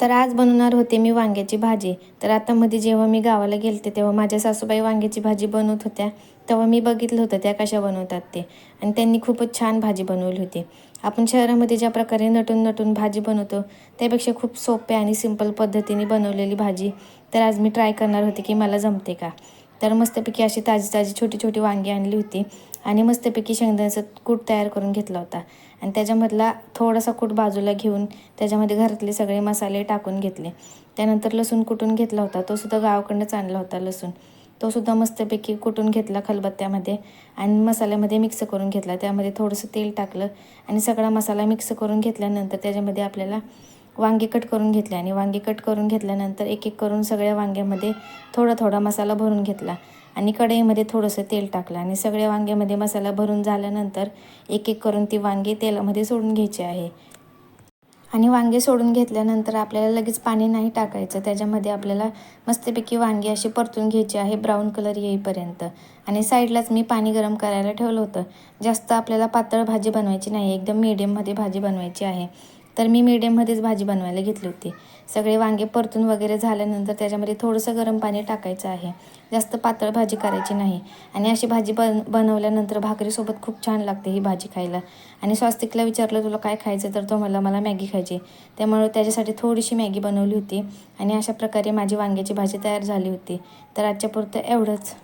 तर आज बनवणार होते मी वांग्याची भाजी. तर आता मध्ये जेव्हा मी गावाला गेलते तेव्हा माझ्या सासूबाई वांग्याची भाजी बनवत होत्या. तेव्हा मी बघितलं होतं त्या कशा बनवतात ते, आणि त्यांनी खूपच छान भाजी बनवली होती. आपण शहरामध्ये ज्या प्रकारे नटून नटून भाजी बनवतो त्यापेक्षा खूप सोप्या आणि सिंपल पद्धतीने बनवलेली भाजी तर आज मी ट्राय करणार होते की मला जमते का. तर मस्तपैकी अशी ताजी ताजी छोटी छोटी वांगी आणली होती आणि मस्तपैकी शेंगदाण्याचा कूट तयार करून घेतला होता. आणि त्याच्यामधला थोडासा कूट बाजूला घेऊन त्याच्यामध्ये घरातले सगळे मसाले टाकून घेतले. त्यानंतर लसूण कुटून घेतला होता, तो सुद्धा गावाकडनंच आणला होता लसूण. तो सुद्धा मस्तपैकी कुटून घेतला खलबत्त्यामध्ये आणि मसाल्यामध्ये मिक्स करून घेतला. त्यामध्ये थोडंसं तेल टाकलं आणि सगळा मसाला मिक्स करून घेतल्यानंतर त्याच्यामध्ये आपल्याला वांगी कट करून घेतले आणि वांगी कट करून घेतल्यानंतर एक एक करून सगळ्या वांग्यामध्ये थोडा थोडा मसाला भरून घेतला आणि कढईमध्ये थोडंसं तेल टाकलं आणि सगळ्या वांग्यामध्ये मसाला भरून झाल्यानंतर एक एक करून ती वांगी तेलामध्ये सोडून घ्यायची आहे. आणि वांगे सोडून घेतल्यानंतर आपल्याला लगेच पाणी नाही टाकायचं. त्याच्यामध्ये आपल्याला मस्तपैकी वांगी अशी परतून घ्यायची आहे ब्राऊन कलर येईपर्यंत. आणि साईडलाच मी पाणी गरम करायला ठेवलं होतं. जास्त आपल्याला पातळ भाजी बनवायची नाही, एकदम मीडियममध्ये भाजी बनवायची आहे. तर मी मीडियममध्येच भाजी बनवायला घेतली होती. सगळे वांगे परतून वगैरे झाल्यानंतर त्याच्यामध्ये थोडंसं गरम पाणी टाकायचं आहे. जास्त पातळ भाजी करायची नाही. आणि अशी भाजी बनवल्यानंतर भाकरीसोबत खूप छान लागते ही भाजी खायला. आणि स्वास्तिकला विचारलं तुला काय खायचं, तर तो मला मॅगी खायची. त्यामुळे त्याच्यासाठी थोडीशी मॅगी बनवली होती आणि अशा प्रकारे माझी वांग्याची भाजी तयार झाली होती. तर आजच्या पुरतं एवढंच.